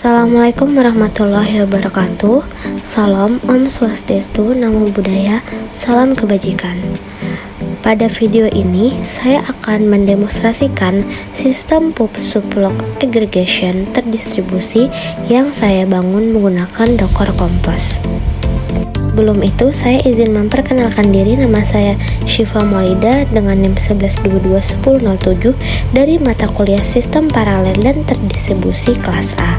Assalamualaikum warahmatullahi wabarakatuh. Salam Om Swastiastu, Namo Buddhaya, salam kebajikan. Pada video ini, saya akan mendemonstrasikan sistem pub/sublog aggregation terdistribusi yang saya bangun menggunakan Docker Compose. Belum itu, saya izin memperkenalkan diri. Nama saya Syifa Maulida dengan NIM 11221007 dari mata kuliah Sistem Paralel dan Terdistribusi kelas A.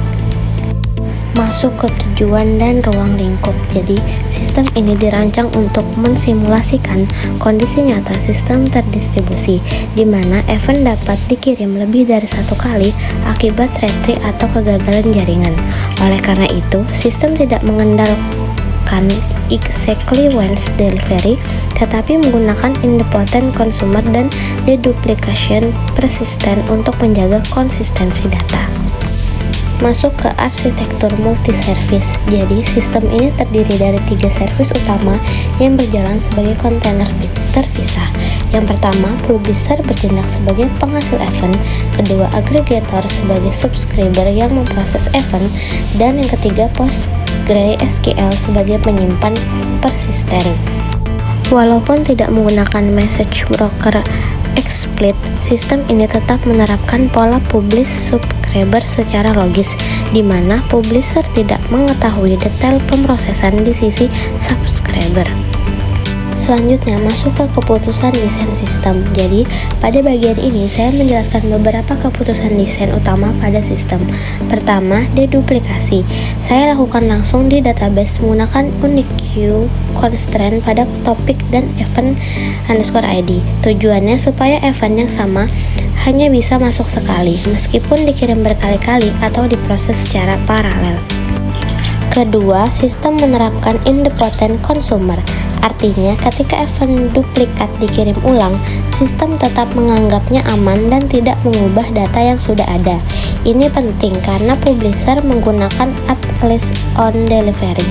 Masuk ke tujuan dan ruang lingkup. Jadi, sistem ini dirancang untuk mensimulasikan kondisi nyata sistem terdistribusi, di mana event dapat dikirim lebih dari satu kali akibat retry atau kegagalan jaringan. Oleh karena itu, sistem tidak mengandalkan exactly once delivery, tetapi menggunakan independent consumer dan deduplication persistent untuk menjaga konsistensi data. Masuk ke arsitektur multi-service. Jadi, sistem ini terdiri dari 3 service utama yang berjalan sebagai kontainer terpisah. Yang pertama, publisher bertindak sebagai penghasil event, kedua, aggregator sebagai subscriber yang memproses event, dan yang ketiga, PostgreSQL sebagai penyimpan persisten. Walaupun tidak menggunakan message broker explicit, sistem ini tetap menerapkan pola publish subscriber secara logis, di mana publisher tidak mengetahui detail pemrosesan di sisi subscriber. Selanjutnya, masuk ke keputusan desain sistem. Jadi, pada bagian ini saya menjelaskan beberapa keputusan desain utama pada sistem. Pertama, deduplikasi. Saya lakukan langsung di database menggunakan unique queue constraint pada topik dan event_id. Tujuannya supaya event yang sama hanya bisa masuk sekali, meskipun dikirim berkali-kali atau diproses secara paralel. Kedua, sistem menerapkan independent consumer. Artinya, ketika event duplikat dikirim ulang, sistem tetap menganggapnya aman dan tidak mengubah data yang sudah ada. Ini penting karena publisher menggunakan at least on delivery.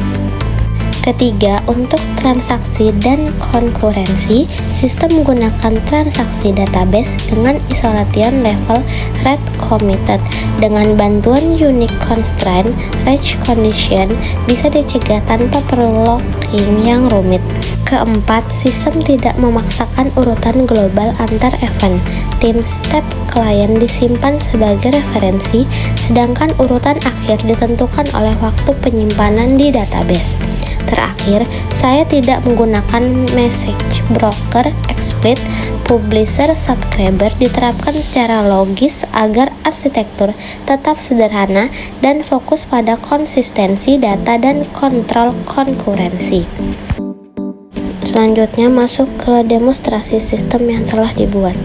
Ketiga, untuk transaksi dan konkurensi, sistem menggunakan transaksi database dengan isolation level rate committed. Dengan bantuan unique constraint, range condition bisa dicegah tanpa perlu locking yang rumit. Keempat, sistem tidak memaksakan urutan global antar event. Timestamp klien disimpan sebagai referensi, sedangkan urutan akhir ditentukan oleh waktu penyimpanan di database. Terakhir, saya tidak menggunakan message broker explicit. Publisher subscriber diterapkan secara logis agar arsitektur tetap sederhana dan fokus pada konsistensi data dan kontrol konkurensi. Selanjutnya, masuk ke demonstrasi sistem yang telah dibuat.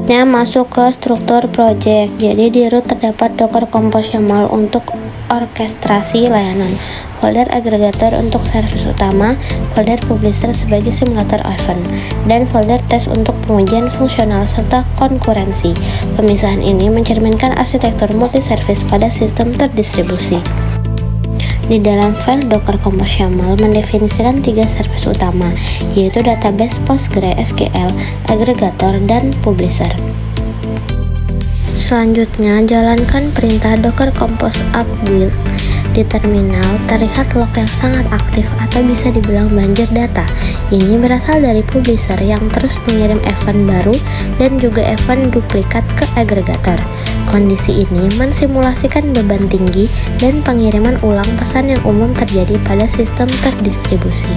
Masuk ke struktur project. Jadi, di root terdapat Docker Compose YAML untuk orkestrasi layanan, folder agregator untuk service utama, folder publisher sebagai simulator event, dan folder test untuk pengujian fungsional serta konkurensi. Pemisahan ini mencerminkan arsitektur multi-service pada sistem terdistribusi. Di dalam file Docker Compose YAML mendefinisikan 3 service utama, yaitu database PostgreSQL, aggregator, dan publisher. Selanjutnya, jalankan perintah Docker Compose up build. Di terminal, terlihat log yang sangat aktif atau bisa dibilang banjir data. Ini berasal dari publisher yang terus mengirim event baru dan juga event duplikat ke aggregator. Kondisi ini mensimulasikan beban tinggi dan pengiriman ulang pesan yang umum terjadi pada sistem terdistribusi.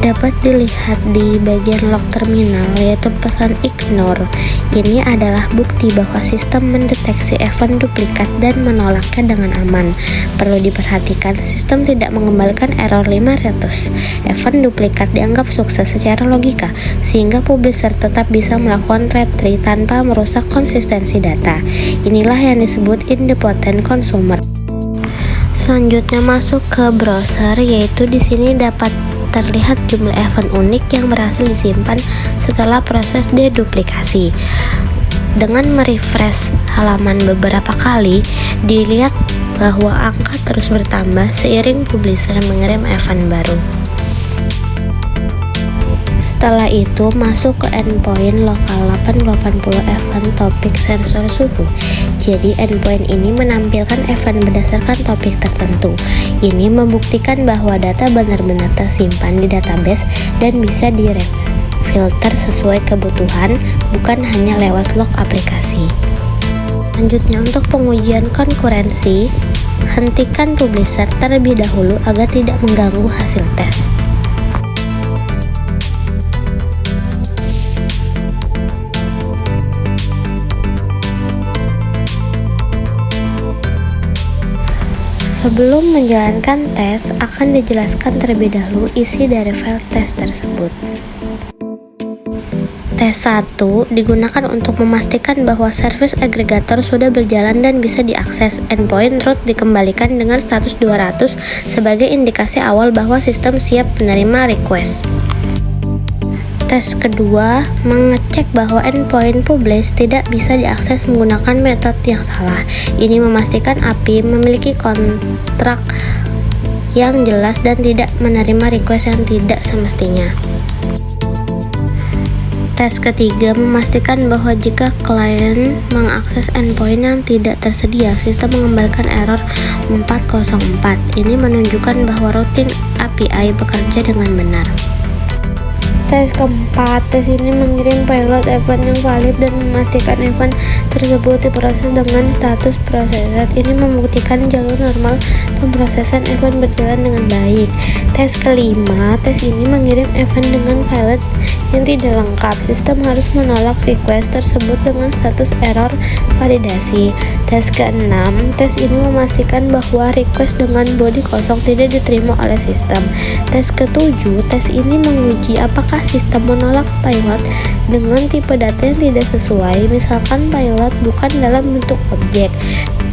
Dapat dilihat di bagian log terminal, yaitu pesan ignore. Ini adalah bukti bahwa sistem mendeteksi event duplikat dan menolaknya dengan aman. Perlu diperhatikan, sistem tidak mengembalikan error 500. Event duplikat dianggap sukses secara logika, sehingga publisher tetap bisa melakukan retry tanpa merusak konsistensi data. Inilah yang disebut independent consumer. Selanjutnya masuk ke browser, yaitu di sini dapat terlihat jumlah event unik yang berhasil disimpan setelah proses deduplikasi. Dengan merefresh halaman beberapa kali, dilihat bahwa angka terus bertambah seiring publisher mengirim event baru. Setelah itu masuk ke endpoint lokal 880 event topik sensor suhu. Jadi endpoint ini menampilkan event berdasarkan topik tertentu. Ini membuktikan bahwa data benar-benar tersimpan di database dan bisa filter sesuai kebutuhan, bukan hanya lewat log aplikasi. Selanjutnya untuk pengujian konkurensi, hentikan publisher terlebih dahulu agar tidak mengganggu hasil tes. Sebelum menjalankan tes, akan dijelaskan terlebih dahulu isi dari file tes tersebut. Tes 1 digunakan untuk memastikan bahwa service agregator sudah berjalan dan bisa diakses. Endpoint root dikembalikan dengan status 200 sebagai indikasi awal bahwa sistem siap menerima request. Tes kedua mengecek bahwa endpoint publish tidak bisa diakses menggunakan metode yang salah. Ini memastikan API memiliki kontrak yang jelas dan tidak menerima request yang tidak semestinya. Tes ketiga memastikan bahwa jika klien mengakses endpoint yang tidak tersedia, sistem mengembalikan error 404. Ini menunjukkan bahwa routing API bekerja dengan benar. Tes keempat, tes ini mengirim payload event yang valid dan memastikan event tersebut diproses dengan status processed. Ini membuktikan jalur normal pemrosesan event berjalan dengan baik. Tes kelima, tes ini mengirim event dengan valid yang tidak lengkap. Sistem harus menolak request tersebut dengan status error validasi. Tes keenam, tes ini memastikan bahwa request dengan body kosong tidak diterima oleh sistem. Tes ketujuh, tes ini menguji apakah sistem menolak payload dengan tipe data yang tidak sesuai, misalkan payload bukan dalam bentuk objek.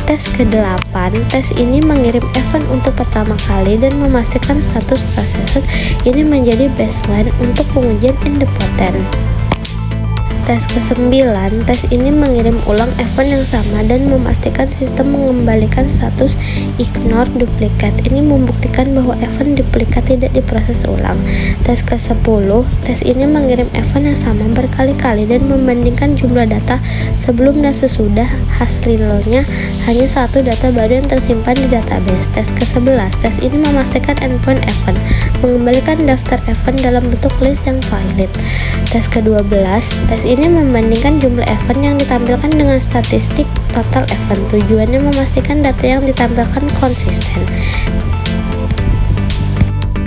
Tes ke-8, tes ini mengirim event untuk pertama kali dan memastikan status processed. Ini menjadi baseline untuk pengujian independen. Tes ke-9, tes ini mengirim ulang event yang sama dan memastikan sistem mengembalikan status ignore duplicate. Ini membuktikan bahwa event duplicate tidak diproses ulang. Tes ke-10, tes ini mengirim event yang sama berkali-kali dan membandingkan jumlah data sebelum dan sesudah. Hasilnya hanya satu data baru yang tersimpan di database. Tes ke-11, tes ini memastikan endpoint event, mengembalikan daftar event dalam bentuk list yang valid. Tes ke-12, tes ini membandingkan jumlah event yang ditampilkan dengan statistik total event. Tujuannya memastikan data yang ditampilkan konsisten.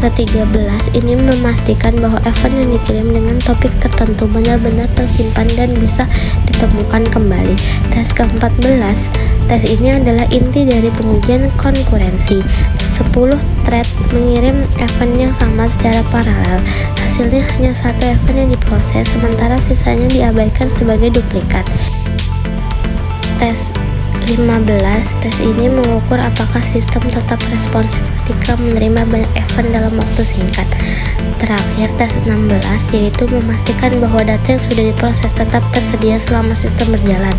Ke-13, ini memastikan bahwa event yang dikirim dengan topik tertentu benar-benar tersimpan dan bisa ditemukan kembali. Tes ke-14, tes ini adalah inti dari pengujian konkurensi. 10 thread mengirim event yang sama secara paralel. Hasilnya hanya satu event yang diproses, sementara sisanya diabaikan sebagai duplikat. Tes 15, tes ini mengukur apakah sistem tetap responsif ketika menerima banyak event dalam waktu singkat. Terakhir, tes 16, yaitu memastikan bahwa data yang sudah diproses tetap tersedia selama sistem berjalan.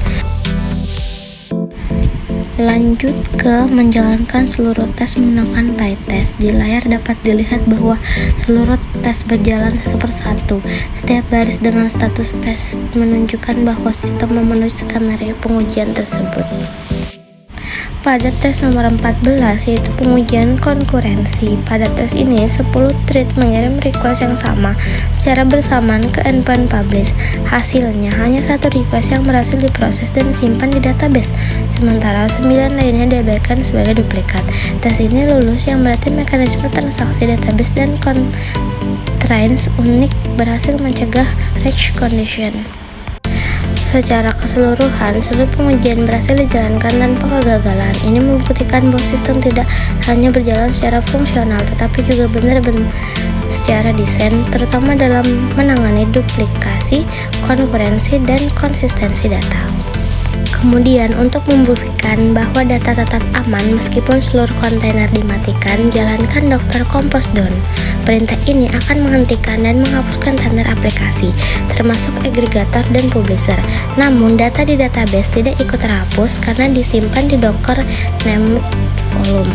Lanjut ke menjalankan seluruh tes menggunakan PyTest. Di layar dapat dilihat bahwa seluruh tes berjalan satu persatu. Setiap baris dengan status pass menunjukkan bahwa sistem memenuhi skenario pengujian tersebut. Pada tes nomor 14, yaitu pengujian konkurensi. Pada tes ini, 10 thread mengirim request yang sama secara bersamaan ke endpoint publish. Hasilnya, hanya satu request yang berhasil diproses dan disimpan di database, sementara 9 lainnya diabaikan sebagai duplikat. Tes ini lulus, yang berarti mekanisme transaksi database dan constraints unik berhasil mencegah rage condition. Secara keseluruhan, seluruh pengujian berhasil dijalankan tanpa kegagalan. Ini membuktikan bahwa sistem tidak hanya berjalan secara fungsional, tetapi juga benar-benar secara desain, terutama dalam menangani duplikasi, konkurensi, dan konsistensi data. Kemudian untuk membuktikan bahwa data tetap aman meskipun seluruh kontainer dimatikan, jalankan Dr. Compose Down. Perintah ini akan menghentikan dan menghapuskan tanner aplikasi, termasuk agregator dan publisher. Namun data di database tidak ikut terhapus karena disimpan di Docker named volume.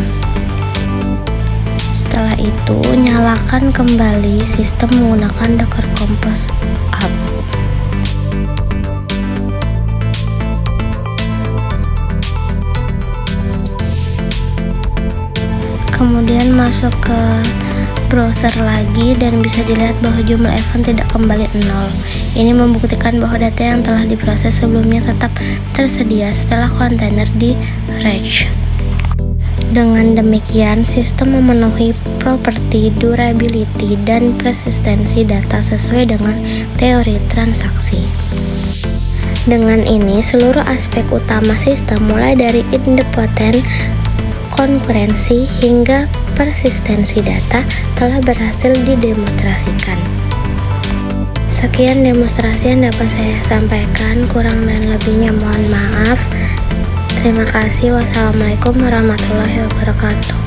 Setelah itu, nyalakan kembali sistem menggunakan Docker Compose Up. Kemudian masuk ke browser lagi dan bisa dilihat bahwa jumlah event tidak kembali 0. Ini membuktikan bahwa data yang telah diproses sebelumnya tetap tersedia setelah kontainer di reach. Dengan demikian, sistem memenuhi properti durability dan persistensi data sesuai dengan teori transaksi. Dengan ini, seluruh aspek utama sistem mulai dari idempotent, konkurensi hingga persistensi data telah berhasil didemonstrasikan. Sekian demonstrasi yang dapat saya sampaikan, kurang dan lebihnya mohon maaf. Terima kasih. Wassalamualaikum warahmatullahi wabarakatuh.